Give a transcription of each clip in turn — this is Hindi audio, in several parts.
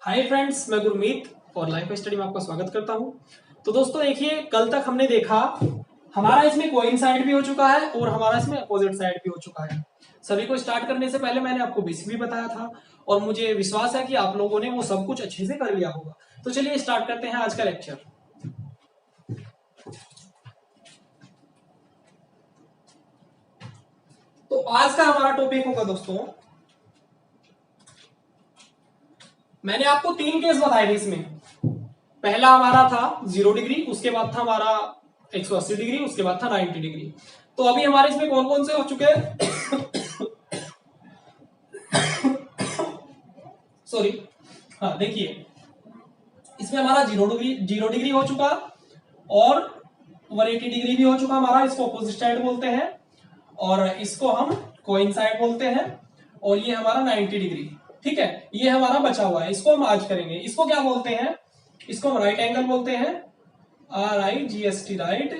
हाय फ्रेंड्स, मैं गुरमीत और लाइफ स्टडी में आपका स्वागत करता हूं। तो दोस्तों देखिए, कल तक हमने देखा हमारा इसमें कोइंसाइड भी हो चुका है और हमारा इसमें अपोजिट साइड भी हो चुका है। सभी को स्टार्ट करने से पहले मैंने आपको बेसिक भी बताया था और मुझे विश्वास है कि आप लोगों ने वो सब कुछ अच्छे से कर लिया होगा। तो चलिए स्टार्ट करते हैं आज का लेक्चर। तो आज का हमारा टॉपिक होगा दोस्तों, मैंने आपको 3 केस बताए थे इसमें। पहला हमारा था 0 डिग्री, उसके बाद था हमारा 180 डिग्री, उसके बाद था 90 डिग्री। तो अभी हमारे इसमें कौन कौन से हो चुके हैं? सॉरी, हाँ देखिए, इसमें हमारा 0 डिग्री हो चुका और 180 डिग्री भी हो चुका हमारा। इसको अपोजिट साइड बोलते हैं और इसको हम कोइंसाइड बोलते हैं। और ये हमारा 90 डिग्री, ठीक है। ये हमारा बचा हुआ है, इसको हम आज करेंगे। इसको क्या बोलते हैं? इसको हम राइट एंगल बोलते हैं, RIGST, राइट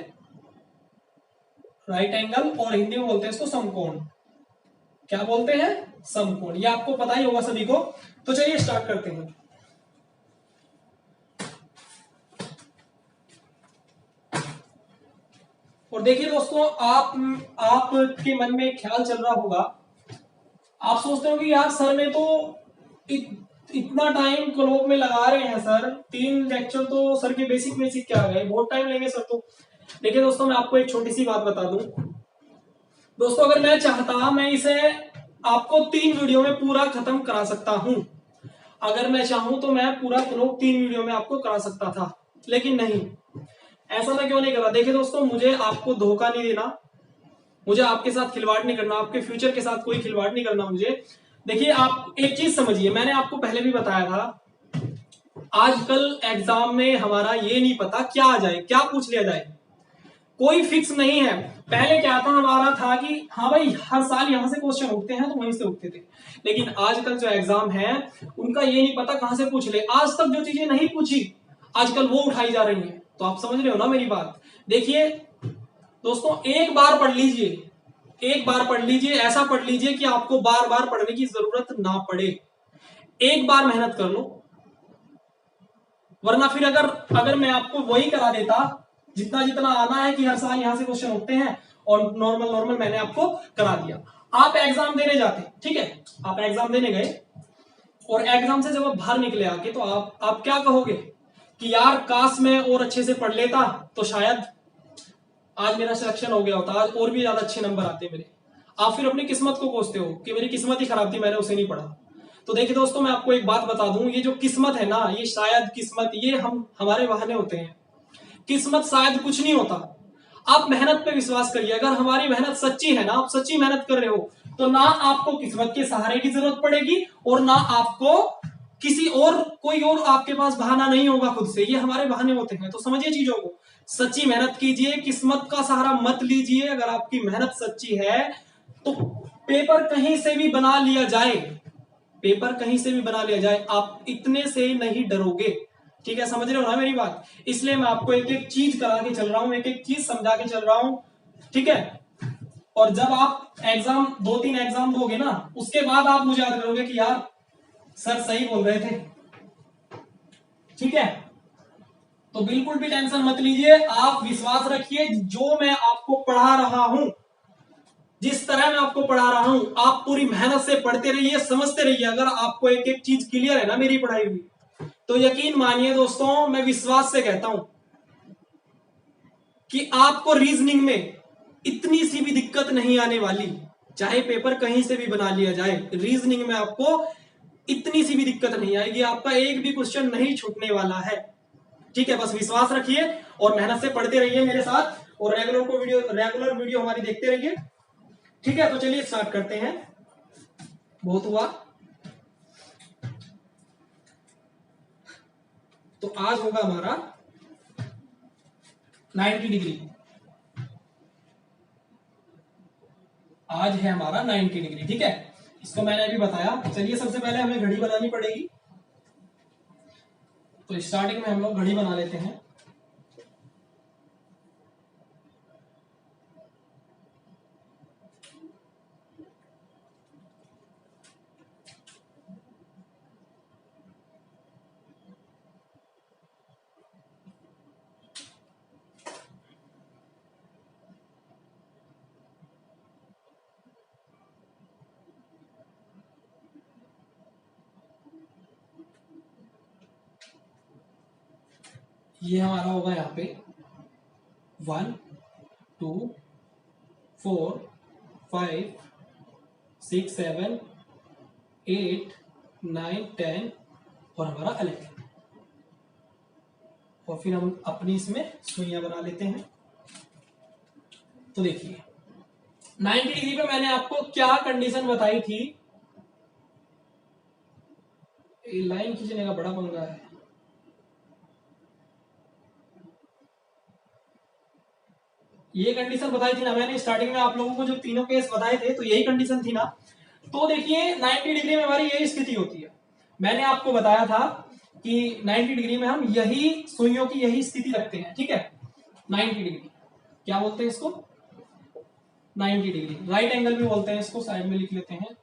एंगल। और हिंदी में बोलते हैं इसको समकोण। क्या बोलते हैं? समकोण। ये आपको पता ही होगा सभी को। तो चलिए स्टार्ट करते हैं। और देखिए दोस्तों, आपके मन में एक ख्याल चल रहा होगा, आप सोचते हो कि यार सर ने तो इतना टाइम क्लोब में लगा रहे हैं सर, 3 लेक्चर तो सर के बेसिक बेसिक क्या गए, बहुत टाइम लेंगे सर। तो देखिए दोस्तों, मैं आपको एक छोटी सी बात बता दूं दोस्तों, अगर मैं चाहता मैं इसे आपको 3 वीडियो में पूरा खत्म करा सकता हूं। अगर मैं चाहूं तो मैं पूरा क्लोब 3 वीडियो में आपको करा सकता था, लेकिन नहीं, ऐसा मैं क्यों नहीं करा? देखिए दोस्तों, मुझे आपको धोखा नहीं देना, मुझे आपके साथ खिलवाड़ नहीं करना, आपके फ्यूचर के साथ कोई खिलवाड़ नहीं करना मुझे। देखिए, आप एक चीज समझिए, मैंने आपको पहले भी बताया था, आजकल एग्जाम में हमारा ये नहीं पता क्या आ जाए, क्या पूछ लिया जाए, कोई फिक्स नहीं है। पहले क्या था, हमारा था कि हाँ भाई हर साल यहां से क्वेश्चन उठते हैं तो वहीं से उठते थे। लेकिन आजकल जो एग्जाम है उनका ये नहीं पता कहां से पूछ ले। आज तक जो चीजें नहीं पूछी आजकल वो उठाई जा रही हैं। तो आप समझ रहे हो ना मेरी बात? देखिए दोस्तों, एक बार पढ़ लीजिए, एक बार पढ़ लीजिए, ऐसा पढ़ लीजिए कि आपको बार बार पढ़ने की जरूरत ना पड़े। एक बार मेहनत कर लो, वरना फिर अगर अगर मैं आपको वही करा देता जितना जितना आना है कि हर साल यहां से क्वेश्चन उठते हैं और नॉर्मल नॉर्मल मैंने आपको करा दिया, आप एग्जाम देने जाते, ठीक है, आप एग्जाम देने गए और एग्जाम से जब आप बाहर निकले आके, तो आप क्या कहोगे कि यार काश मैं और अच्छे से पढ़ लेता तो शायद आज मेरा सिलेक्शन हो गया होता, आज और भी ज्यादा अच्छे नंबर आते मेरे। आप फिर अपनी किस्मत को कोसते हो कि मेरी किस्मत ही खराब थी, मैंने उसे नहीं पढ़ा। तो देखिए दोस्तों, मैं आपको एक बात बता दूं, ये जो किस्मत है ना, ये शायद किस्मत, ये हम हमारे बहाने होते हैं। किस्मत शायद कुछ नहीं होता। आप मेहनत पे विश्वास करिए, अगर हमारी मेहनत सच्ची है ना, आप सच्ची मेहनत कर रहे हो, तो ना आपको किस्मत के सहारे की जरूरत पड़ेगी और ना आपको किसी और कोई और आपके पास बहाना नहीं होगा खुद से। ये हमारे बहाने होते हैं। तो समझिए चीजों को, सच्ची मेहनत कीजिए, किस्मत का सहारा मत लीजिए। अगर आपकी मेहनत सच्ची है तो पेपर कहीं से भी बना लिया जाए, पेपर कहीं से भी बना लिया जाए, आप इतने से नहीं डरोगे। ठीक है, समझ रहे हो ना मेरी बात? इसलिए मैं आपको एक एक चीज करा के चल रहा हूं, एक एक चीज समझा के चल रहा हूं, ठीक है। और जब आप एग्जाम 2-3 एग्जाम दोगे ना, उसके बाद आप मुझे याद करोगे कि यार सर सही बोल रहे थे, ठीक है। तो बिल्कुल भी टेंशन मत लीजिए, आप विश्वास रखिए, जो मैं आपको पढ़ा रहा हूं, जिस तरह मैं आपको पढ़ा रहा हूं, आप पूरी मेहनत से पढ़ते रहिए, समझते रहिए। अगर आपको एक एक चीज क्लियर है ना मेरी पढ़ाई हुई, तो यकीन मानिए दोस्तों, मैं विश्वास से कहता हूं कि आपको रीजनिंग में इतनी सी भी दिक्कत नहीं आने वाली। चाहे पेपर कहीं से भी बना लिया जाए, रीजनिंग में आपको इतनी सी भी दिक्कत नहीं आएगी, आपका एक भी क्वेश्चन नहीं छूटने वाला है। ठीक है, बस विश्वास रखिए और मेहनत से पढ़ते रहिए मेरे साथ, और रेगुलर वीडियो हमारी देखते रहिए, ठीक है। तो चलिए स्टार्ट करते हैं। बहुत हुआ, तो आज होगा हमारा 90 डिग्री। आज है हमारा 90 डिग्री, ठीक है। इसको मैंने अभी बताया। चलिए सबसे पहले हमें घड़ी बनानी पड़ेगी, तो स्टार्टिंग में हम लोग घड़ी बना लेते हैं। ये हमारा होगा यहाँ पे 1 2 4 5 6 7 8 9 10 और हमारा 11। और फिर हम अपनी इसमें सुइयां बना लेते हैं। तो देखिए 90 डिग्री पे मैंने आपको क्या कंडीशन बताई थी, लाइन खींचने का बड़ा पंगा है। ये कंडीशन बताई थी ना मैंने स्टार्टिंग में आप लोगों को, जो तीनों केस बताए थे तो यही कंडीशन थी ना। तो देखिए 90 डिग्री में हमारी यही स्थिति होती है। मैंने आपको बताया था कि 90 डिग्री में हम यही सुइयों की यही स्थिति रखते हैं, ठीक है। 90 डिग्री क्या बोलते हैं इसको, 90 डिग्री राइट एंगल भी बोलते हैं इसको, साइड में लिख लेते हैं।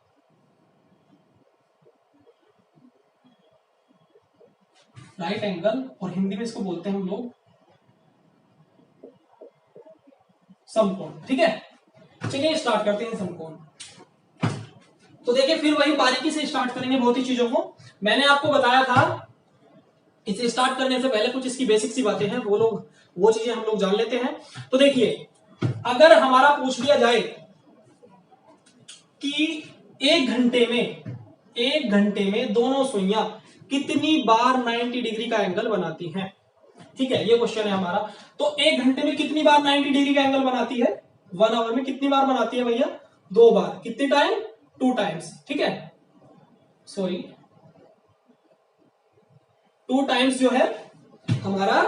राइट एंगल और हिंदी में इसको बोलते हैं हम लोग समकोण, ठीक है। चलिए स्टार्ट करते हैं समकोण। तो देखिए फिर वही बारीकी से स्टार्ट करेंगे बहुत ही चीजों को। मैंने आपको बताया था इसे स्टार्ट करने से पहले कुछ इसकी बेसिक सी बातें हैं, वो चीजें हम लोग जान लेते हैं। तो देखिए अगर हमारा पूछ लिया जाए कि एक घंटे में दोनों सुइयां कितनी बार 90 डिग्री का एंगल बनाती हैं, ठीक है, ये क्वेश्चन है हमारा। तो एक घंटे में कितनी बार 90 डिग्री का एंगल बनाती है, 1 आवर में कितनी बार बनाती है भैया, 2 बार। कितने टाइम, 2 टाइम्स, ठीक है, सॉरी 2 टाइम्स जो है हमारा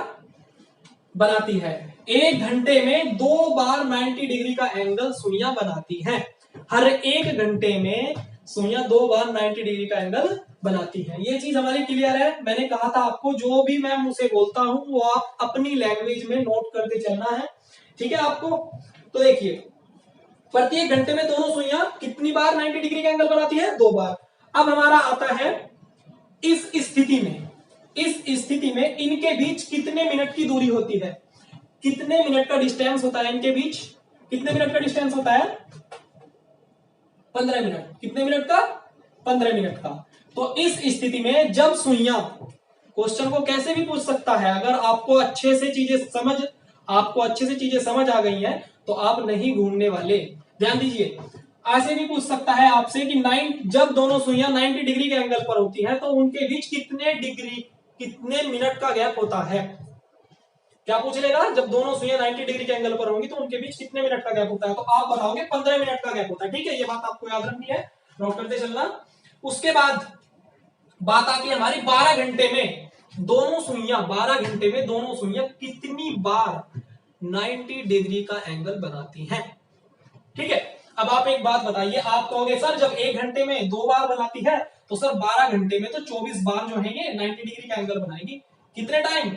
बनाती है। एक घंटे में 2 बार 90 डिग्री का एंगल सुइयां बनाती हैं। हर एक घंटे में सुइयां 2 बार 90 डिग्री का एंगल बनाती है। ये चीज हमारी क्लियर है। मैंने कहा था आपको जो भी मैं मुंह से बोलता हूं वो आप अपनी लैंग्वेज में नोट करते चलना है, ठीक है आपको। तो देखिए प्रत्येक घंटे में दोनों सुइयां कितनी बार 90 डिग्री का एंगल बनाती है, 2 बार। अब हमारा आता है इस स्थिति में इनके बीच कितने मिनट की दूरी होती है, कितने मिनट का डिस्टेंस होता है इनके बीच, कितने मिनट का डिस्टेंस होता है, 15 मिनट। कितने मिनट का, 15 मिनट का। तो इस स्थिति में जब सुइयां, क्वेश्चन को कैसे भी पूछ सकता है, अगर आपको अच्छे से चीजें समझ आ गई हैं तो आप नहीं घूमने वाले, ध्यान दीजिए। ऐसे भी पूछ सकता है आपसे कि जब दोनों सुइयां 90 डिग्री के एंगल पर होती हैं तो उनके बीच कितने मिनट का गैप होता है। क्या पूछ लेगा, जब दोनों सुइयां 90 डिग्री के एंगल पर होंगी तो उनके बीच कितने मिनट का गैप होता है, तो आप बताओगे 15 मिनट का गैप होता है, ठीक है। ये बात आपको याद रखनी है, नोट करते चलना। उसके बाद बात आती है हमारी 12 घंटे में दोनों सुइयां कितनी बार 90 डिग्री का एंगल बनाती हैं, ठीक है। अब आप एक बात बताइए, आप कहोगे सर जब 1 घंटे में 2 बार बनाती है तो सर 12 घंटे में तो 24 बार जो है ये 90 डिग्री का एंगल बनाएगी। कितने टाइम,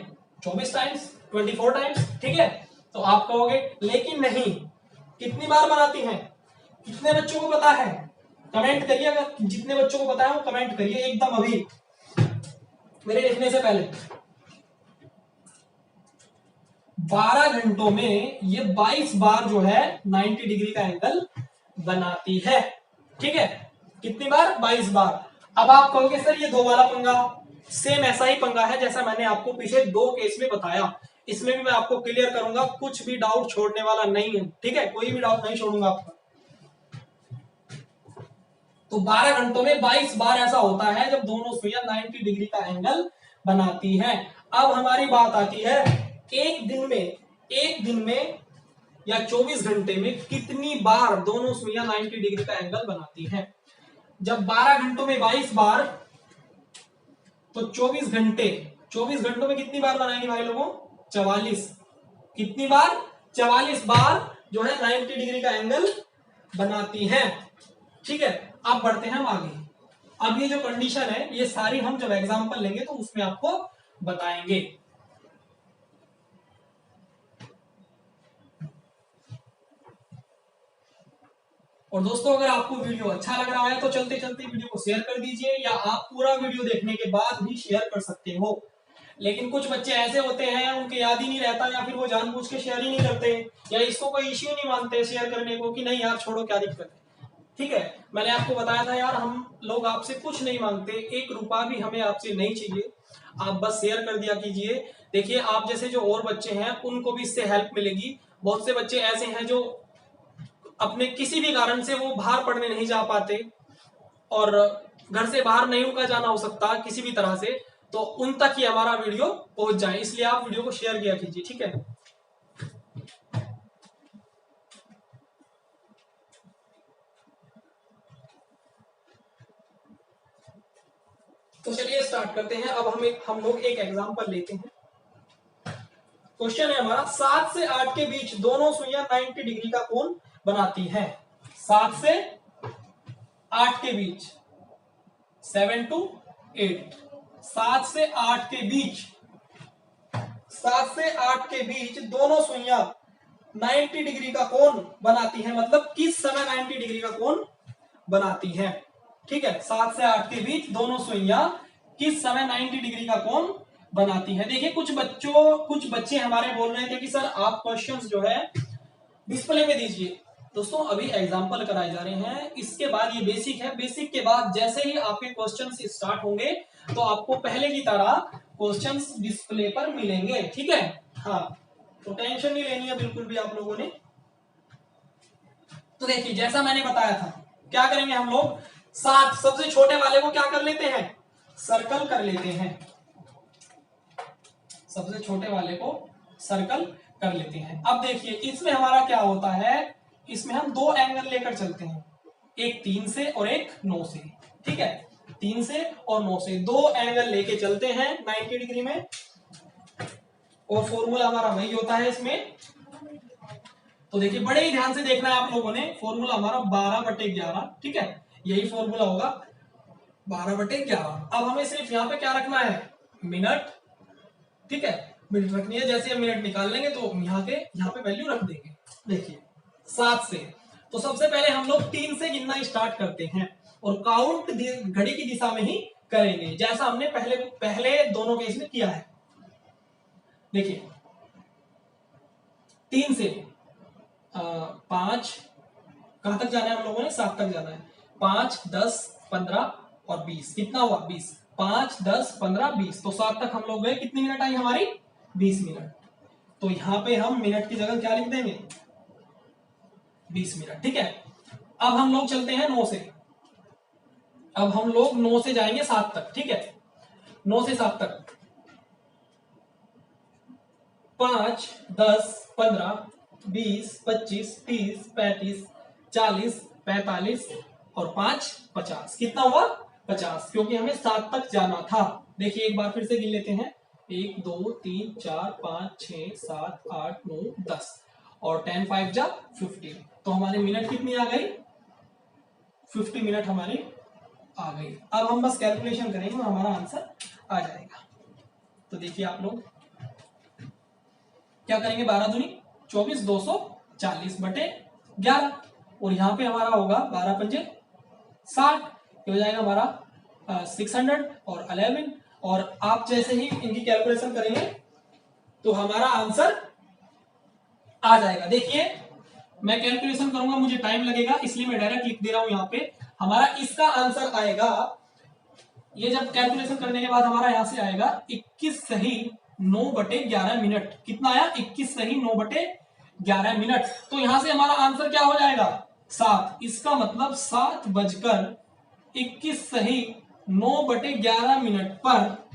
24 टाइम्स, 24 टाइम्स, ठीक है। तो आप कहोगे लेकिन नहीं, कितनी बार बनाती हैं, कितने बच्चों को पता है, कमेंट करिए। अगर जितने बच्चों को पता है वो कमेंट करिए एकदम अभी मेरे लिखने से पहले। 12 घंटों में ये 22 बार जो है 90 डिग्री का एंगल बनाती है, ठीक है। कितनी बार, 22 बार। अब आप कहोगे सर ये 2 वाला पंगा, सेम ऐसा ही पंगा है जैसा मैंने आपको पीछे 2 केस में बताया। इसमें भी मैं आपको क्लियर करूंगा, कुछ भी डाउट छोड़ने वाला नहीं है, ठीक है, कोई भी डाउट नहीं छोड़ूंगा आपका। तो 12 घंटों में 22 बार ऐसा होता है जब दोनों सुइयां 90 डिग्री का एंगल बनाती हैं। अब हमारी बात आती है एक दिन में या 24 घंटे में कितनी बार दोनों सुइयां 90 डिग्री का एंगल बनाती हैं। जब 12 घंटों में 22 बार तो 24 घंटों में कितनी बार बनाएंगे भाई लोगों, 44। कितनी बार, 44 बार जो है 90 डिग्री का एंगल बनाती हैं, ठीक है। अब बढ़ते हैं हम आगे। अब ये जो कंडीशन है ये सारी हम जब एग्जांपल लेंगे तो उसमें आपको बताएंगे। और दोस्तों अगर आपको वीडियो अच्छा लग रहा है तो चलते चलते वीडियो को शेयर कर दीजिए, या आप पूरा वीडियो देखने के बाद भी शेयर कर सकते हो। लेकिन कुछ बच्चे ऐसे होते हैं उनके याद ही नहीं रहता, या फिर वो जानबूझ के शेयर ही नहीं करते, या इसको कोई इश्यू नहीं मानते शेयर करने को कि नहीं यार छोड़ो क्या दिक्कत है, ठीक है। मैंने आपको बताया था यार हम लोग आपसे कुछ नहीं मांगते, 1 रुपया भी हमें आपसे नहीं चाहिए, आप बस शेयर कर दिया कीजिए। देखिए आप जैसे जो और बच्चे हैं उनको भी इससे हेल्प मिलेगी। बहुत से बच्चे ऐसे हैं जो अपने किसी भी कारण से वो बाहर पढ़ने नहीं जा पाते और घर से बाहर नहीं उनका जाना हो सकता किसी भी तरह से, तो उन तक ही हमारा वीडियो पहुंच जाए, इसलिए आप वीडियो को शेयर किया कीजिए, ठीक है। तो चलिए स्टार्ट करते हैं। अब हम लोग एक एग्जांपल लेते हैं। क्वेश्चन है हमारा 7 से 8 के बीच दोनों सुइयां 90 डिग्री का कोण बनाती हैं। 7 से 8 के बीच, 7 to 8, 7 से 8 के बीच, 7 से 8 के बीच दोनों सुइयां 90 डिग्री का कोण बनाती है, मतलब किस समय 90 डिग्री का कोण बनाती है, ठीक है। 7 से 8 के बीच दोनों सुइयां किस समय 90 डिग्री का कोण बनाती है। देखिए कुछ बच्चे हमारे बोल रहे थे कि सर आप क्वेश्चंस जो है डिस्प्ले में दीजिए। दोस्तों अभी एग्जांपल कराए जा रहे हैं, इसके बाद ये बेसिक है, बेसिक के बाद जैसे ही आपके क्वेश्चंस स्टार्ट होंगे तो आपको पहले की तरह क्वेश्चंस डिस्प्ले पर मिलेंगे, ठीक है। हाँ, तो टेंशन नहीं लेनी है बिल्कुल भी आप लोगों ने। तो देखिए जैसा मैंने बताया था, क्या करेंगे हम लोग, 7 सबसे छोटे वाले को क्या कर लेते हैं, सर्कल कर लेते हैं, सबसे छोटे वाले को सर्कल कर लेते हैं। अब देखिए इसमें हमारा क्या होता है, इसमें हम दो एंगल लेकर चलते हैं, एक 3 से और एक 9 से, ठीक है। 3 से और 9 से दो एंगल लेके चलते हैं 90 डिग्री में, और फॉर्मूला हमारा वही होता है इसमें। तो देखिए बड़े ही ध्यान से देखना है आप लोगों ने, फॉर्मूला हमारा 12/11, ठीक है, यही फॉर्मूला होगा 12/11। अब हमें सिर्फ यहाँ पे क्या रखना है, मिनट, ठीक है, मिनट रखनी है। जैसे हम मिनट निकाल लेंगे तो यहाँ पे वैल्यू रख देंगे। देखिए 7 से, तो सबसे पहले हम लोग 3 से गिनना स्टार्ट करते हैं और काउंट घड़ी की दिशा में ही करेंगे, जैसा हमने पहले दोनों केस में किया है। देखिए 3 से 5, कहां तक जाना है हम लोगों ने, 7 तक जाना है। 5, 10, 15 और 20, कितना हुआ 20, 5, 10, 15, 20, तो 7 तक हम लोग गए, कितनी मिनट आई हमारी, 20 मिनट। तो यहां पे हम मिनट की जगह क्या लिख देंगे, 20 मिनट, ठीक है। अब हम लोग चलते हैं 9 से, अब हम लोग 9 से जाएंगे 7 तक, ठीक है, 9 से 7 तक, 5, 10, 15, 20, 25, 30, 35, 40, 45 और 5, 50, कितना हुआ 50, क्योंकि हमें 7 तक जाना था। देखिए एक बार फिर से गिन लेते हैं, 1, 2, 3, 4, 5, 6, 7, 8, 9, 10 और 10 5 जा 50, तो हमारी मिनट कितनी आ गई, 50 मिनट हमारी आ गई। अब हम बस कैलकुलेशन करेंगे और हमारा आंसर आ जाएगा। तो देखिए आप लोग क्या करेंगे, 12 दूनी 24, 240/11, और यहां पे हमारा होगा 12 पंजे 60, ये हो जाएगा हमारा 600 और 11, और आप जैसे ही इनकी कैलकुलेशन करेंगे तो हमारा आंसर आ जाएगा। देखिए मैं कैलकुलेशन करूंगा, मुझे टाइम लगेगा, इसलिए मैं डायरेक्ट लिख दे रहा हूं यहां पे। हमारा इसका आंसर आएगा, ये जब कैलकुलेशन करने के बाद हमारा यहां से आएगा 21 सही 9/11 मिनट, कितना आया, 21 सही 9/11 मिनट। तो यहां से हमारा आंसर क्या हो जाएगा, 7, इसका मतलब 7:21 सही 9/11 मिनट पर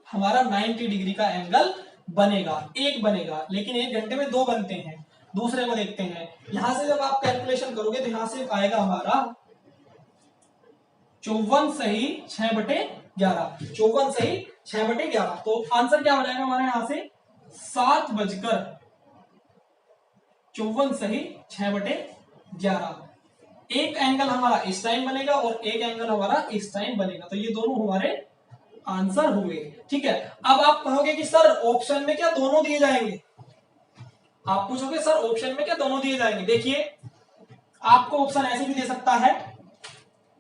हमारा 90 डिग्री का एंगल बनेगा, एक बनेगा, लेकिन 1 घंटे में 2 बनते हैं। दूसरे को देखते हैं, यहां से जब आप कैलकुलेशन करोगे तो यहां से आएगा हमारा 54 सही 6/11, 54 सही 6/11, तो आंसर क्या हो जाएगा हमारे यहां से 7:54 सही 6/11। एक एंगल हमारा इस टाइम बनेगा और एक एंगल हमारा इस टाइम बनेगा, तो ये दोनों हमारे आंसर हुए, ठीक है। अब आप कहोगे कि सर ऑप्शन में क्या दोनों दिए जाएंगे, आप पूछोगे सर ऑप्शन में क्या दोनों दिए जाएंगे। देखिए आपको ऑप्शन ऐसे भी दे सकता है,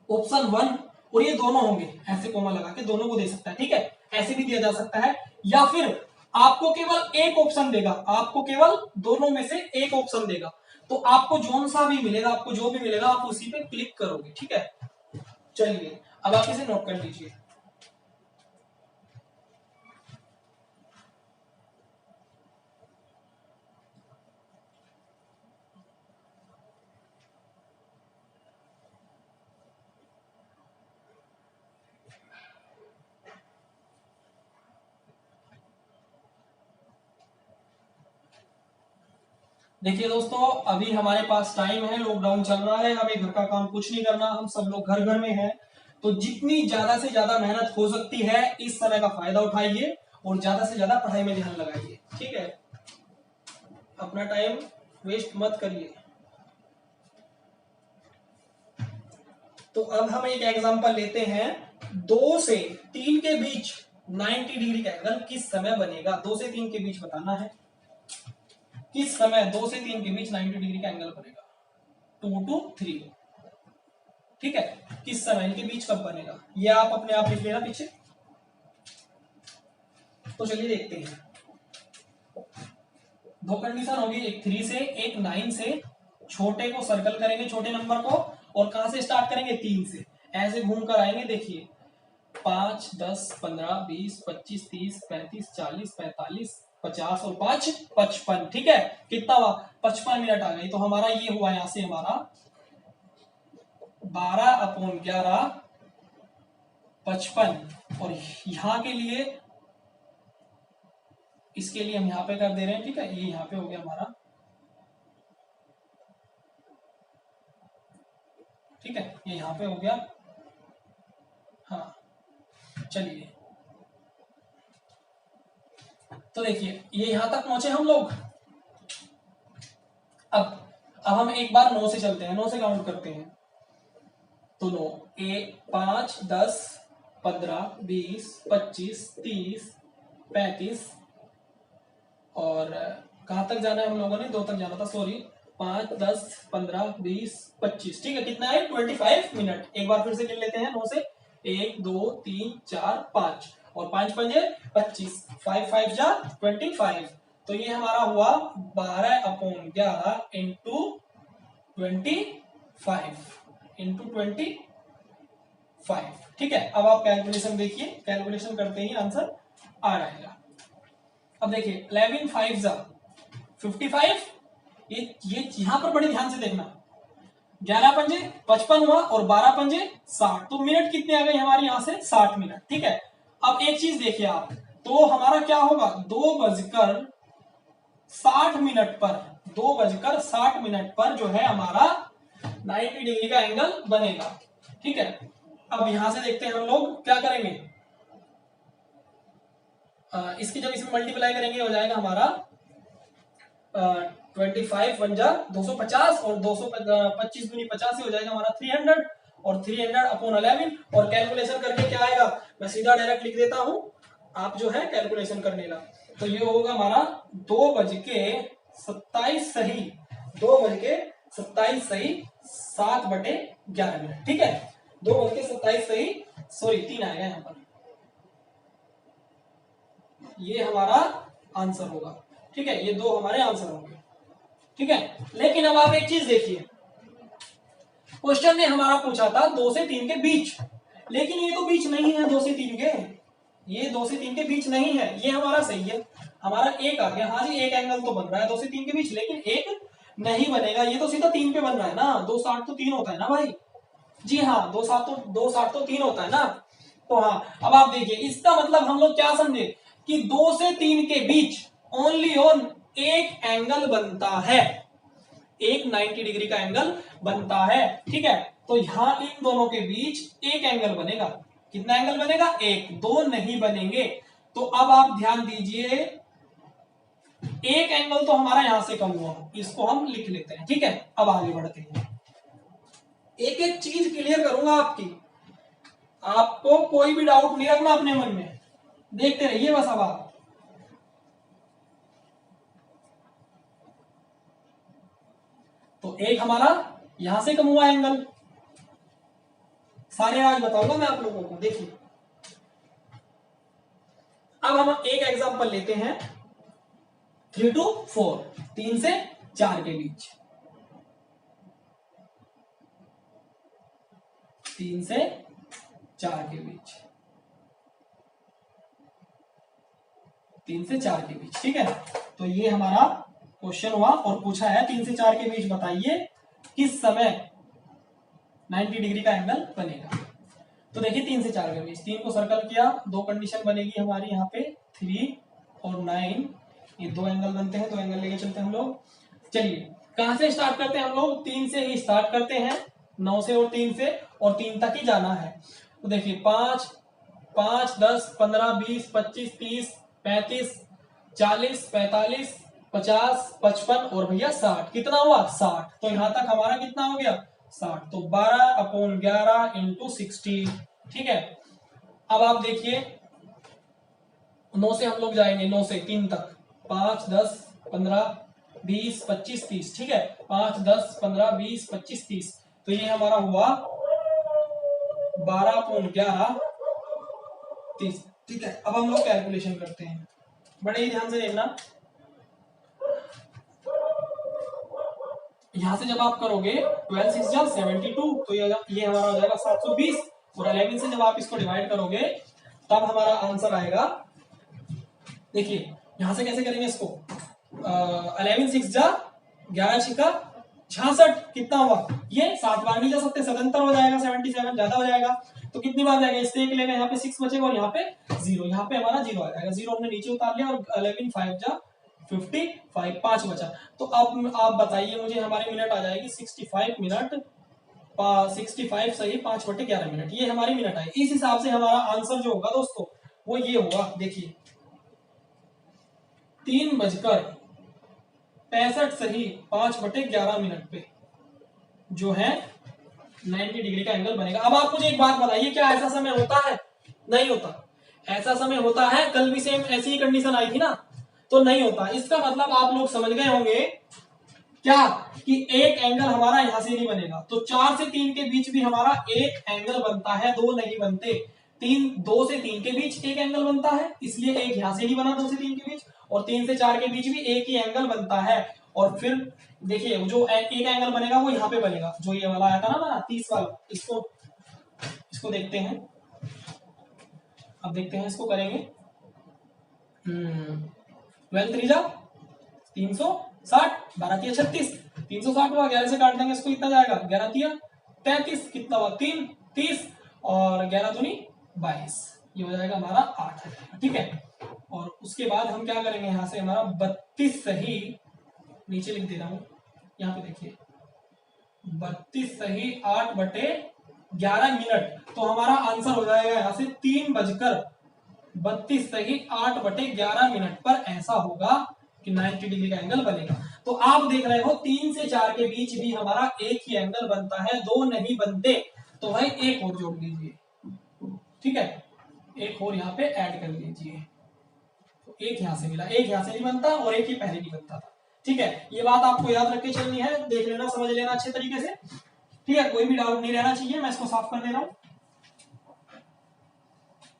ऑप्शन 1 और ये दोनों होंगे, ऐसे कोमा लगा के दोनों को दे सकता है, ठीक है, ऐसे भी दिया जा सकता है, या फिर आपको केवल एक ऑप्शन देगा, आपको केवल दोनों में से एक ऑप्शन देगा, तो आपको जोन सा भी मिलेगा, आपको जो भी मिलेगा आप उसी पे क्लिक करोगे, ठीक है। चलिए अब आप इसे नोट कर लीजिए। देखिए दोस्तों, अभी हमारे पास टाइम है, लॉकडाउन चल रहा है, हमें घर का काम कुछ नहीं करना, हम सब लोग घर घर में हैं। तो जितनी ज्यादा से ज्यादा मेहनत हो सकती है इस समय का फायदा उठाइए और ज्यादा से ज्यादा पढ़ाई में ध्यान लगाइए, ठीक है। अपना टाइम वेस्ट मत करिए। तो अब हम एक एग्जांपल लेते हैं, 2 से 3 के बीच 90 डिग्री का एंगल किस समय बनेगा। 2 से 3 के बीच बताना है किस समय 2 से 3 के बीच 90 डिग्री का एंगल बनेगा। 2 to 3, ठीक है। किस समय, इनके बीच कब बनेगा, ये आप अपने आप लिख लेना पीछे। तो चलिए देखते हैं। 2 कंडीशन होगी, एक 3 से एक 9 से। छोटे को सर्कल करेंगे, छोटे नंबर को, और कहां से स्टार्ट करेंगे, 3 से। ऐसे घूम कर आएंगे, देखिए 5, 10, 15, 20, 25, 30, 35, 40, 45, 50 और 5 55, ठीक है। कितना हुआ, 55 मिनट आ गई। तो हमारा ये हुआ यहां से हमारा 12/11 55। और यहां के लिए, इसके लिए हम यहां पे कर दे रहे हैं, ठीक है। ये यहां पे हो गया हमारा, ठीक है, ये यहां पे हो गया। हाँ, चलिए। तो देखिए ये यहां तक पहुंचे हम लोग। अब हम एक बार 9 से चलते हैं, 9 से काउंट करते हैं। तो 9, 1, 5, 10, 15, 20, 25, 30, 35, और कहां तक जाना है हम लोगों ने, 2 तक जाना था, सॉरी। 5, 10, 15, 20, 25, ठीक है। कितना है, 25 मिनट। एक बार फिर से गिन लेते हैं 9 से। 1, 2, 3, 4, 5, और 5 पंजे 25, 5 5 जा 25। तो ये हमारा हुआ 12/11 इंटू 25 इंटू 25, ठीक है। अब आप कैलकुलेशन देखिए, कैलकुलेशन करते ही आंसर आ जाएगा। अब देखिए 11 5 जा 55, ये यहां पर बड़े ध्यान से देखना। 11 पंजे 55 हुआ और 12 पंजे 60, तो मिनट कितने आ गए हमारे यहां से, 60 मिनट, ठीक है। अब एक चीज देखिए आप, तो हमारा क्या होगा, 2:60 पर 2:60 पर जो है हमारा 90 डिग्री का एंगल बनेगा, ठीक है। अब यहां से देखते हैं हम लोग क्या करेंगे। इसकी जब इसमें मल्टीप्लाई करेंगे हो जाएगा हमारा 25 वन जा 250, और 225 दूनी 50 से हो जाएगा हमारा 300, और 300/11। और कैलकुलेशन करके क्या आएगा, मैं सीधा डायरेक्ट लिख देता हूं, आप जो है कैलकुलेशन करने ला। तो ये होगा हमारा 2:27 सही, 2:27 सही 7/11 मिनट, ठीक है। 2:27 सही, सॉरी 3 आएगा यहां पर, ये हमारा आंसर होगा, ठीक है। ये 2 हमारे आंसर होंगे, ठीक है। लेकिन अब आप एक चीज देखिए, क्वेश्चन ने हमारा पूछा था 2 से 3 के बीच, लेकिन ये तो बीच नहीं है 2 से 3 के, ये 2 से 3 के बीच नहीं है, ये हमारा सही है, हमारा एक आ गया। हाँ जी, एक एंगल तो बन रहा है 2 से 3 के बीच, लेकिन एक नहीं बनेगा, ये तो सीधा 3 पे बन रहा है ना। 260 तो 3 होता है ना भाई, जी हाँ, 260 तो 3 होता है ना। तो हाँ, अब आप देखिए, इसका मतलब हम लोग क्या समझे कि 2 से 3 के बीच ओनली ऑन एक एंगल बनता है, एक 90 डिग्री का एंगल बनता है, ठीक है। तो यहां इन दोनों के बीच एक एंगल बनेगा। कितना एंगल बनेगा, एक, 2 नहीं बनेंगे। तो अब आप ध्यान दीजिए, एक एंगल तो हमारा यहां से कम हुआ, इसको हम लिख लेते हैं, ठीक है। अब आगे बढ़ते हैं, एक एक चीज क्लियर करूंगा आपकी, आपको कोई भी डाउट नहीं रखना अपने मन में, देखते रहिए बस। अब आप तो एक हमारा यहां से कम हुआ एंगल, सारे आज बताऊंगा मैं आप लोगों को, देखिए। अब हम एक एग्जांपल लेते हैं, 3 to 4, 3 से 4 के बीच, 3 से 4 के बीच, 3 से 4 के बीच, ठीक है। तो ये हमारा क्वेश्चन हुआ और पूछा है 3 से 4 के बीच बताइए किस समय 90 डिग्री का एंगल बनेगा। तो देखिए 3 से 4 के बीच, 3 को सर्कल किया, 2 कंडीशन बनेगी हमारी यहाँ पे, 3 और 9, ये 2 एंगल बनते हैं, 2 एंगल लेके चलते हैं हम लोग। चलिए कहां से स्टार्ट करते हैं हम लोग, 3 से ही स्टार्ट करते हैं, 9 से और 3 से, और 3 तक ही जाना है। तो देखिए 5 5 10 15 20 25 30 35 40 45 50 55 और भैया 60, कितना हुआ 60। तो यहां तक हमारा कितना हो गया 60, तो 12/11 इंटू 60, ठीक है। अब आप देखिए 9 से हम लोग जाएंगे, 9 से 3 तक, 5 10 15 20 25 30, ठीक है, 5 10 15 20 25 30, तो ये हमारा हुआ 12/11 30, ठीक है। अब हम लोग कैलकुलेशन करते हैं, बड़े ही ध्यान से देखना। यहां से जब आप करोगे 12 6 जा 72, तो ये हमारा हो जाएगा 720, और 11 से जब आप इसको डिवाइड करोगे तब हमारा आंसर आएगा, देखिए यहां से कैसे करेंगे इसको, 11 6 जा 11 छिका 66, कितना हुआ, ये 60 बार नहीं जा सकते, 77 हो जाएगा, 77 ज्यादा हो जाएगा, तो कितनी बार जाएगा, इससे एक लेगा, यहाँ पे 6 बचेगा और यहाँ पे 0, यहाँ पे हमारा 0 आ जाएगा, 0 हमने नीचे उतार लिया, और 11 5 जा 55, 5 बचा। तो अब आप बताइए मुझे, हमारी मिनट आ जाएगी 65 मिनट, 65 सही 5/11 मिनट, ये हमारी मिनट आई। इस हिसाब से हमारा आंसर जो होगा दोस्तों वो ये होगा, देखिए 3:65 सही 5/11 मिनट पे जो है 90 डिग्री का एंगल बनेगा। अब आप मुझे एक बात बताइए, क्या ऐसा समय होता है, नहीं होता, ऐसा समय होता है, कल भी सेम ऐसी ही कंडीशन आई थी ना, तो नहीं होता। इसका मतलब आप लोग समझ गए होंगे क्या, कि एक एंगल हमारा यहां से नहीं बनेगा, तो 4 से 3 के बीच भी हमारा एक एंगल बनता है, 2 नहीं बनते। 2 से 3 के बीच एक एंगल बनता है, इसलिए एक यहां से नहीं बना 2 से 3 के बीच, और 3 से 4 के बीच भी एक ही एंगल बनता है। और फिर देखिए जो एक एंगल बनेगा वो यहाँ पे बनेगा, जो ये वाला आया था ना 30 वाला, इसको देखते हैं, अब देखते हैं इसको करेंगे। 12 3 जा 360, 12 तिया 36, 360 हुआ, 11 से काट देंगे इसको, कितना जाएगा 11 तिया 33, कितना हुआ 3 30, और 11 दूनी 22, ये हो जाएगा हमारा 8 हो जाएगा, ठीक है। और उसके बाद हम क्या करेंगे, यहाँ से हमारा 32 सही, नीचे लिख दे रहा हूं, यहाँ पे देखिए 32 सही 8/11 मिनट, तो हमारा आंसर हो जाएगा यहाँ से 3:32 सही 8/11 मिनट पर ऐसा होगा कि 90 डिग्री का एंगल बनेगा। तो आप देख रहे हो 3 से 4 के बीच भी हमारा एक ही एंगल बनता है, 2 नहीं बनते। तो भाई एक और जोड़ लीजिए, ठीक है, एक और यहाँ पे ऐड कर लीजिए, तो एक यहां से मिला, एक यहां से नहीं बनता और एक ही पहले नहीं बनता था, ठीक है। ये बात आपको याद रख के चलनी है, देख लेना, समझ लेना अच्छे तरीके से, ठीक है, कोई भी डाउट नहीं रहना चाहिए। मैं इसको साफ कर दे रहा हूं।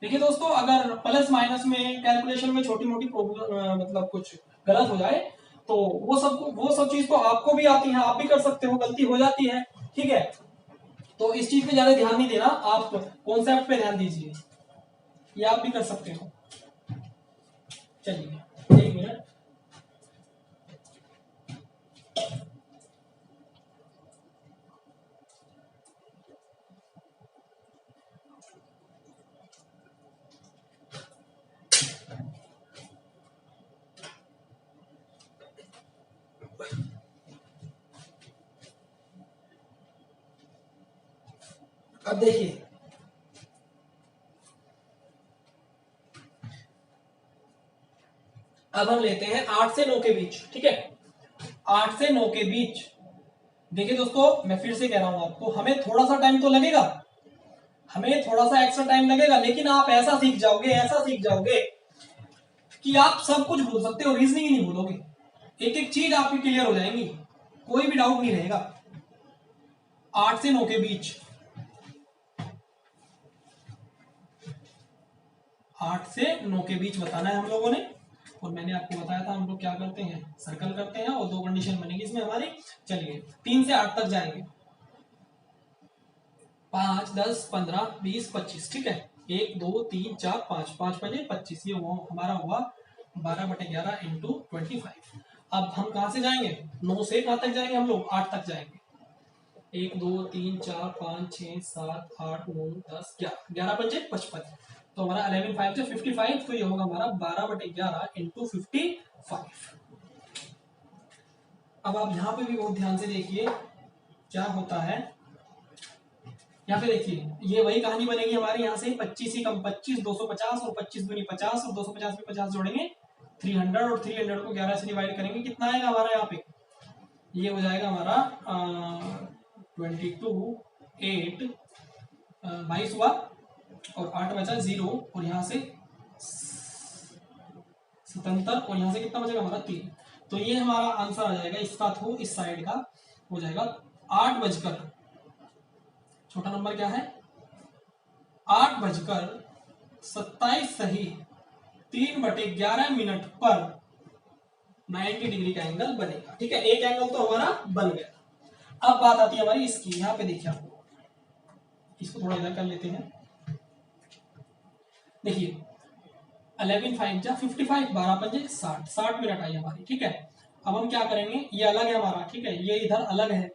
देखिए दोस्तों, अगर प्लस माइनस में कैलकुलेशन में छोटी मोटी प्रॉब्लम मतलब कुछ गलत हो जाए तो वो सब चीज तो आपको भी आती है, आप भी कर सकते हो, गलती हो जाती है, ठीक है। तो इस चीज पे ज्यादा ध्यान नहीं देना, आप कॉन्सेप्ट पे ध्यान दीजिए, ये आप भी कर सकते हो। चलिए 1 मिनट, अब देखिए अब हम लेते हैं 8 से 9 के बीच, ठीक है, 8 से 9 के बीच। देखिए दोस्तों, मैं फिर से कह रहा हूं आपको, हमें थोड़ा सा टाइम तो लगेगा, हमें थोड़ा सा एक्स्ट्रा टाइम लगेगा, लेकिन आप ऐसा सीख जाओगे कि आप सब कुछ भूल सकते हो, रीजनिंग ही नहीं भूलोगे, एक एक चीज आपकी क्लियर हो जाएंगी, कोई भी डाउट नहीं रहेगा। 8 से 9 के बीच, 8 से 9 के बीच बताना है हम लोगों ने, और मैंने आपको बताया था हम लोग क्या करते हैं, सर्कल करते हैं, और 2 कंडीशन बनेगी इसमें हमारी। चलिए 3 से 8 तक जाएंगे, 5 10 15 20 25, ठीक है, 1 2 3 4 5, 5 5 25, ये हमारा हुआ 12/11 इंटू 25। अब हम कहां से जाएंगे, 9 से कहां तक जाएंगे हम लोग, 8 तक जाएंगे, 1 2 3 4 5 6 7 8 9 10 11, 11 5 55, तो हमारा 11 5 से 55, तो ये होगा हमारा 12/11 इंटू 55। अब आप यहाँ पे भी बहुत ध्यान से देखिए क्या होता है। यहाँ पे देखिए ये वही कहानी बनेगी हमारे, यहाँ से 25 ही कम 25, 250 और 25 दूनी 50 और 250 में 50 जोड़ेंगे 300 और 300 को 11 से डिवाइड करेंगे, कितना आएगा हमारा यहाँ पे, ये हो जाएगा हमारा 22 8 22 हुआ और 8 बचा 0 और यहाँ से 77 और यहाँ से कितना बचेगा हमारा 3। तो ये हमारा आंसर आ जाएगा इसका थ्रू इस साइड का हो जाएगा 8 बजकर, छोटा नंबर क्या है 8:27 सही 3/11 पर 90 डिग्री का एंगल बनेगा। ठीक है, एक एंगल तो हमारा बन गया। अब बात आती है हमारी इसकी, यहाँ पे देखिए आपको इसको थोड़ा इधर कर लेते हैं। देखिए 11 5 जा 55, 12 पंजे 60, 60 मिनट आई हमारी। ठीक है, अब हम क्या करेंगे, ये अलग है हमारा, ठीक है, ये इधर अलग है,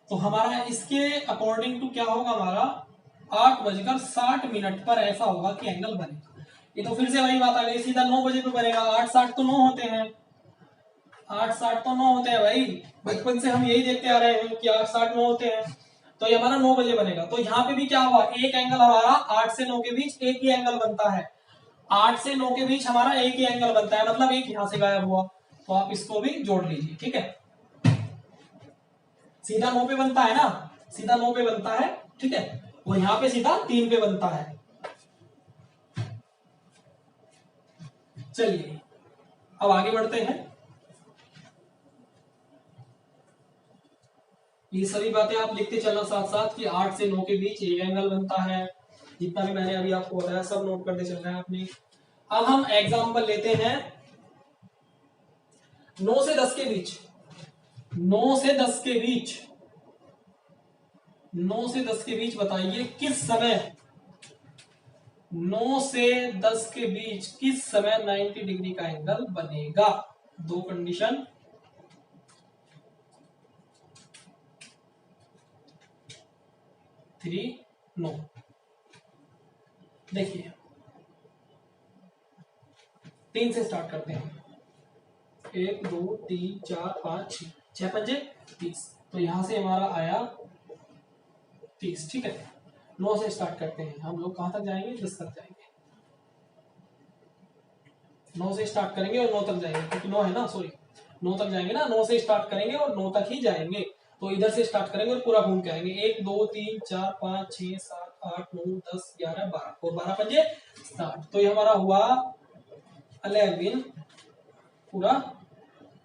तो हमारा इसके अकॉर्डिंग टू क्या होगा हमारा 8:60 पर ऐसा होगा कि एंगल बनेगा। ये तो फिर से वही बात आ गई, सीधा 9 बजे पे बनेगा। 8:60 तो 9 होते हैं, 8:60 तो 9 होते हैं भाई, बचपन से हम यही देखते आ रहे हैं कि 8:60 9 होते हैं, तो ये हमारा 9 बजे बनेगा। तो यहाँ पे भी क्या हुआ, एक एंगल हमारा 8 से 9 के बीच एक ही एंगल बनता है, 8 से 9 के बीच हमारा एक ही एंगल बनता है, मतलब एक यहाँ से गायब हुआ, तो आप इसको भी जोड़ लीजिए। ठीक है, सीधा 9 पे बनता है ना, सीधा 9 पे बनता है। ठीक है, और यहाँ पे सीधा 3 पे बनता है। चलिए अब आगे बढ़ते हैं। ये सभी बातें आप लिखते चलना साथ साथ कि 8 से 9 के बीच एक एंगल बनता है, जितना भी मैंने अभी आपको बताया सब नोट करते चलना है आपने। अब हम एग्जांपल लेते हैं 9 से 10 के बीच, 9 से 10 के बीच, 9 से 10 के बीच बताइए किस समय, 9 से 10 के बीच किस समय 90 डिग्री का एंगल बनेगा। दो कंडीशन, थ्री नो। देखिए 3 से स्टार्ट करते हैं, 1 2 3 4 5 6, 6 पंजे 30, तो यहां से हमारा आया 30। ठीक है, 9 से स्टार्ट करते हैं, हम लोग कहां तक जाएंगे 10 तक जाएंगे, 9 से स्टार्ट करेंगे और 9 तक जाएंगे, क्योंकि 9 है ना, सॉरी 9 तक जाएंगे ना, 9 से स्टार्ट करेंगे और 9 तक ही जाएंगे, तो इधर से स्टार्ट करेंगे और पूरा घूम के आएंगे। 1 2 3 4 5 6 7 8 9 10 11 12 और 12 पंजे 60, तो ये हमारा हुआ 11 पूरा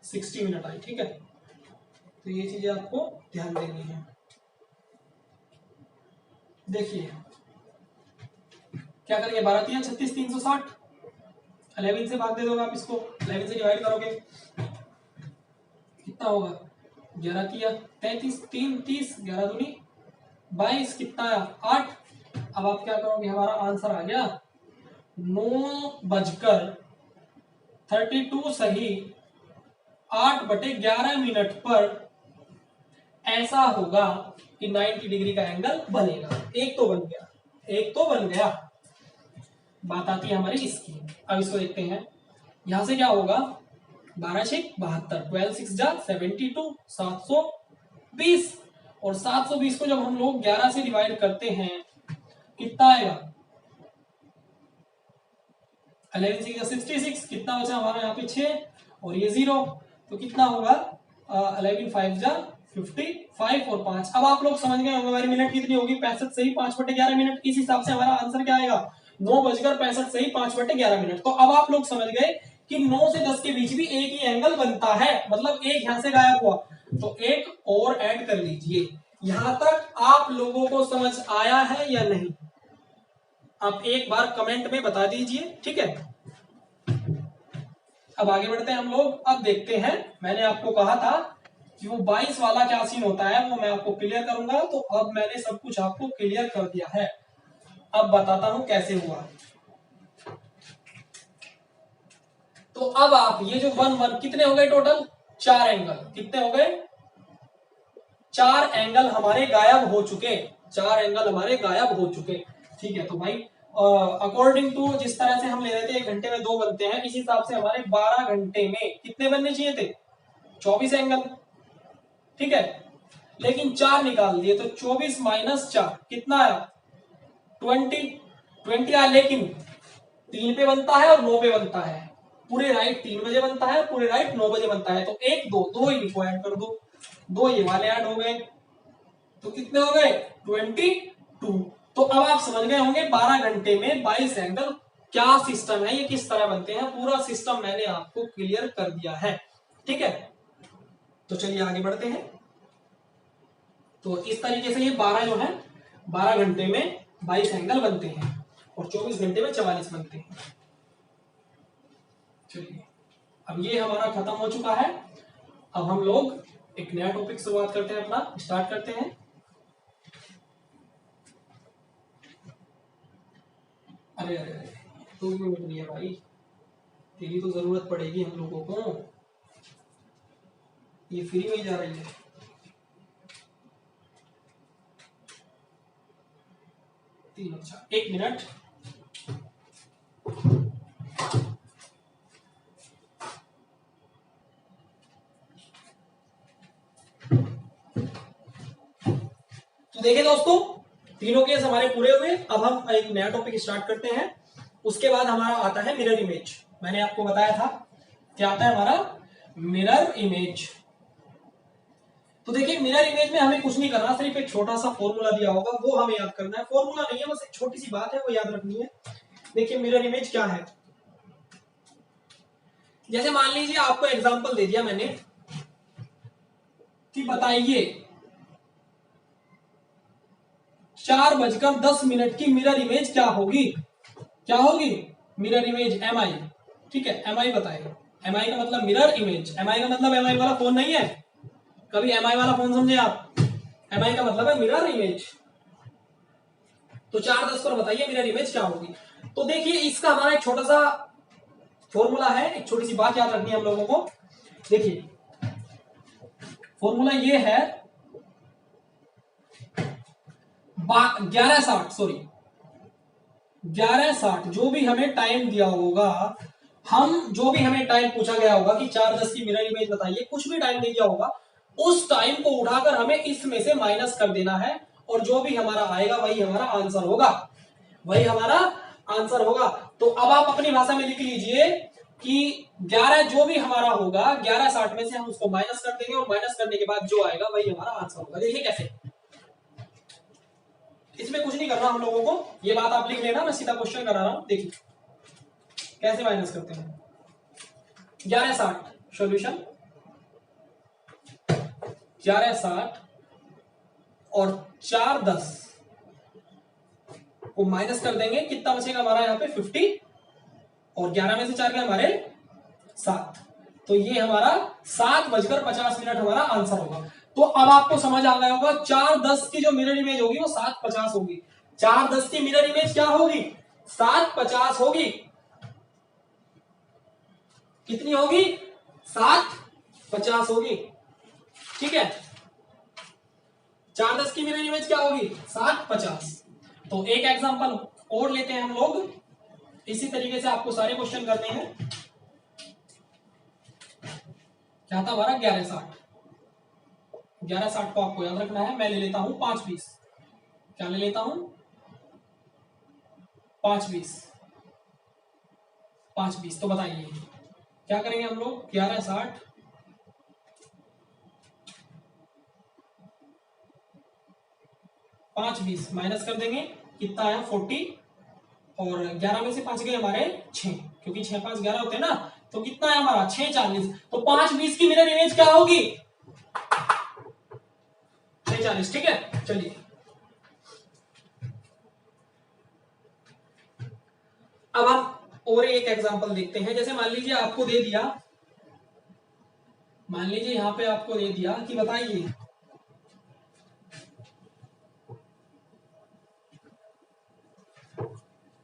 60 मिनट आई। ठीक है, तो ये चीजें आपको ध्यान देनी है। देखिए क्या करेंगे, 12 3 36 360, 11 से भाग दे दोगे आप इसको, 11 से डिवाइड करोगे कितना होगा, 11 किया 33, 3 30, 11 दूनी 22, कितना आया 8। अब आप क्या करोगे, हमारा आंसर आ गया 9:32 सही 8/11 पर ऐसा होगा कि 90 डिग्री का एंगल बनेगा। एक तो बन गया, एक तो बन गया। बात आती है हमारी इसकी, अब इसको देखते हैं। यहां से क्या होगा, 12 6 72, 12 6 जा 72, 720, और 720 को जब हम लोग 11 से डिवाइड करते हैं कितना आएगा, 11 6 66, कितना बचा हमारा यहाँ पे 6 और ये 0, तो कितना होगा 11 5 जा 55 और 5। अब आप लोग समझ गए होंगे हमारी मिनट कितनी होगी, 65 सही 5/11 मिनट। इस हिसाब से हमारा आंसर क्या आएगा, 9:65 सही 5/11 मिनट। तो अब आप लोग समझ गए कि 9 से 10 के बीच भी एक ही एंगल बनता है, मतलब एक यहां से गायब हुआ, तो एक और ऐड कर लीजिए। यहां तक आप लोगों को समझ आया है या नहीं, आप एक बार कमेंट में बता दीजिए। ठीक है, अब आगे बढ़ते हैं हम लोग। अब देखते हैं, मैंने आपको कहा था कि वो 22 वाला क्या सीन होता है वो मैं आपको क्लियर करूंगा, तो अब मैंने सब कुछ आपको क्लियर कर दिया है। अब बताता हूं कैसे हुआ। तो अब आप ये जो 1 1 कितने हो गए टोटल, 4 एंगल, कितने हो गए 4 एंगल हमारे गायब हो चुके, 4 एंगल हमारे गायब हो चुके। ठीक है, तो भाई अकॉर्डिंग टू जिस तरह से हम ले रहे थे 1 घंटे में 2 बनते हैं, इस हिसाब से हमारे 12 घंटे में कितने बनने चाहिए थे 24 एंगल। ठीक है, लेकिन 4 निकाल दिए तो 24 माइनस 4 कितना आया 20 आया, लेकिन 3 पे बनता है और 9 पे बनता है, पूरे राइट 3 बजे बनता है, पूरे राइट 9 बजे बनता है, तो 1 2 2 इनको ऐड कर दो, 2 ये वाले ऐड हो गए, तो कितने हो गए 22। तो अब आप समझ गए होंगे 12 घंटे में 22 एंगल क्या सिस्टम है, ये किस तरह बनते हैं, पूरा सिस्टम मैंने आपको क्लियर कर दिया है। ठीक है, तो चलिए आगे बढ़ते हैं। तो इस तरीके से ये 12 जो है 12 घंटे में 22 एंगल बनते हैं और 24 घंटे में 44 बनते हैं। चलिए, अब ये हमारा खत्म हो चुका है। अब हम लोग एक नया टॉपिक शुरुआत करते हैं, अपना स्टार्ट करते हैं। अरे अरे अरे, 2 मिनट नहीं है भाई, तेरी तो जरूरत पड़ेगी हम लोगों को, ये फ्री में ही जा रही है। अच्छा 1 मिनट। तो देखिए दोस्तों, तीनों केस हमारे पूरे हुए। अब हम एक नया टॉपिक स्टार्ट करते हैं। उसके बाद हमारा आता है मिरर इमेज। मैंने आपको बताया था क्या आता है हमारा मिरर इमेज। तो देखिए मिरर इमेज में हमें कुछ नहीं करना, सिर्फ एक छोटा सा फॉर्मूला दिया होगा वो हमें याद करना है। फॉर्मूला नहीं है, बस एक छोटी सी बात है वो याद रखनी है। देखिए मिरर इमेज क्या है, जैसे मान लीजिए आपको एग्जांपल दे दिया मैंने कि बताइए 4:10 की मिरर इमेज क्या होगी, क्या होगी मिरर इमेज एम आई। ठीक है, एम आई बताएगा। एम आई का मतलब मिरर इमेज, एम आई का मतलब एम आई वाला फोन नहीं है, कभी एम आई वाला फोन समझे आप, एम आई का मतलब है मिरर इमेज। तो 4:10 पर बताइए मिरर इमेज क्या होगी। तो देखिए इसका हमारा एक छोटा सा फॉर्मूला है, एक छोटी सी बात याद रखनी है हम लोगों को। देखिए फॉर्मूला ये है 1160 जो भी हमें टाइम दिया होगा, जो भी हमें टाइम पूछा गया होगा कि 4:10 की मिरर इमेज बताइए, कुछ भी टाइम दे दिया होगा, उस टाइम को उठाकर हमें इसमें से माइनस कर देना है और जो भी हमारा आएगा वही हमारा आंसर होगा, वही हमारा आंसर होगा। तो अब आप अपनी भाषा में लिख लीजिए कि 11 जो भी हमारा होगा 1160 में से हम उसको माइनस कर देंगे और माइनस करने के बाद जो आएगा वही हमारा आंसर होगा। देखिए कैसे, इसमें कुछ नहीं करना हम लोगों को, ये बात आप लिख लेना, मैं सीधा क्वेश्चन करा रहा हूं। देखिए कैसे माइनस करते हैं। 1160 सॉल्यूशन, 1160 और 4:10 को माइनस कर देंगे, कितना बचेगा हमारा यहाँ पे 50 और 11 में से 4 के हमारे 7, तो ये हमारा 7:50 हमारा आंसर होगा। तो अब आपको समझ आ गया होगा 4:10 की जो मिरर इमेज होगी वो 7:50 होगी। 4:10 की मिरर इमेज क्या होगी 7:50 होगी। कितनी होगी 7:50 होगी। ठीक है, 4:10 की मिरर इमेज क्या होगी 7:50। तो एक एग्जांपल और लेते हैं हम लोग, इसी तरीके से आपको सारे क्वेश्चन करने हैं। क्या था हमारा 1160 को आपको याद रखना है। मैं ले लेता हूं 5:20, क्या ले लेता हूं 5:20। तो बताइए क्या करेंगे हम लोग, 1160 5:20 माइनस कर देंगे, कितना आया 40 और 11 में से 5 गए हमारे 6, क्योंकि 6 5 11 होते हैं ना, तो कितना है हमारा 6:40। तो 5:20 की मिरर इमेज क्या होगी 6:40। ठीक है, चलिए अब हम और एक एग्जांपल देखते हैं। जैसे मान लीजिए आपको दे दिया, मान लीजिए यहां पे आपको दे दिया कि बताइए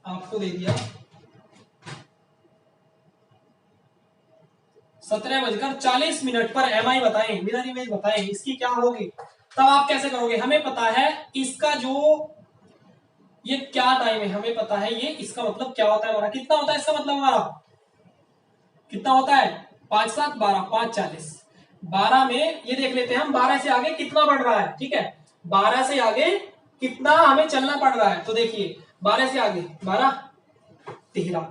आपको दे दिया 17:40 पर एमआई बताएं, मिरर इमेज बताएं इसकी क्या होगी। तब आप कैसे करोगे, हमें पता है इसका जो ये क्या टाइम है, हमें पता है ये, इसका मतलब क्या होता है हमारा, कितना होता है इसका मतलब हमारा, कितना होता है 5 7 12 5:40। 12 में ये देख लेते हैं हम 12 से आगे कितना बढ़ रहा है। ठीक है, 12 से आगे कितना हमें चलना पड़ रहा है। तो देखिए 12 से आगे 12, 13,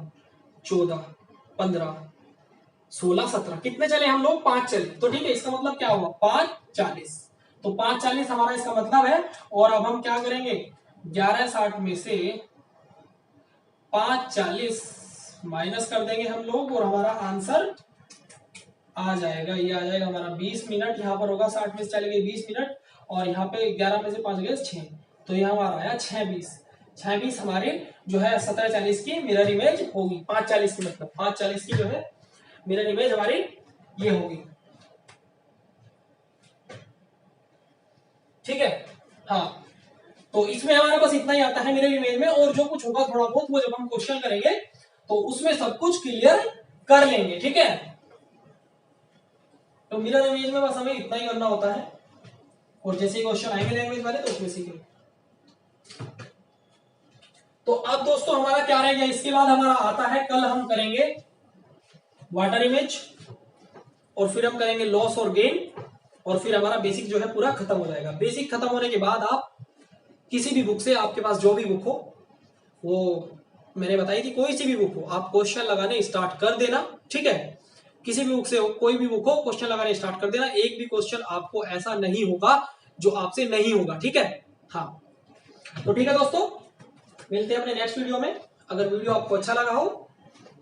14, 15, 16, 17 कितने चले हम लोग? 5 चले। तो ठीक है, इसका मतलब क्या हुआ? 5:40। तो 5:40 हमारा इसका मतलब है। और अब हम क्या करेंगे? 11:60 में से 5:40 माइनस कर देंगे हम लोग और हमारा आंसर आ जाएगा। ये आ जाएगा हमारा 20 मिनट। यहाँ पर होगा 60 में से चले गए 20 मिनट और यहाँ पे 11 में से 5 गए 6, तो यहाँ हमारा आया 6:20। 6:20 हमारे जो है 17:40 की मिरर इमेज होगी। 5:40 की मतलब 5:40 की जो है मिरर इमेज हमारी ये होगी। ठीक है, हाँ, तो इसमें हमारा बस इतना ही आता है मिरर इमेज में। और जो कुछ होगा थोड़ा बहुत वो जब हम क्वेश्चन करेंगे तो उसमें सब कुछ क्लियर कर लेंगे। ठीक है, तो मिरर इमेज में बस हमें इतना ही करना होता है और जैसे ही क्वेश्चन आएंगे लैंग्वेज वाले तो उसमें सीखेंगे। तो अब दोस्तों हमारा क्या रहेगा? इसके बाद हमारा आता है, कल हम करेंगे वाटर इमेज और फिर हम करेंगे लॉस और गेन और फिर हमारा बेसिक जो है पूरा खत्म हो जाएगा। बेसिक खत्म होने के बाद आप किसी भी बुक से, आपके पास जो भी बुक हो, वो मैंने बताई थी, कोई सी भी बुक हो, आप क्वेश्चन लगाने स्टार्ट कर देना। ठीक है, किसी भी बुक से हो, कोई भी बुक हो, क्वेश्चन लगाने स्टार्ट कर देना। एक भी क्वेश्चन आपको ऐसा नहीं होगा जो आपसे नहीं होगा। ठीक है, हाँ, तो ठीक है दोस्तों, मिलते हैं अपने नेक्स्ट वीडियो में। अगर वीडियो आपको अच्छा लगा हो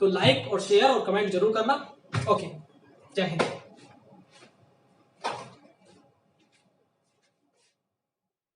तो लाइक और शेयर और कमेंट जरूर करना। ओके, जय हिंद।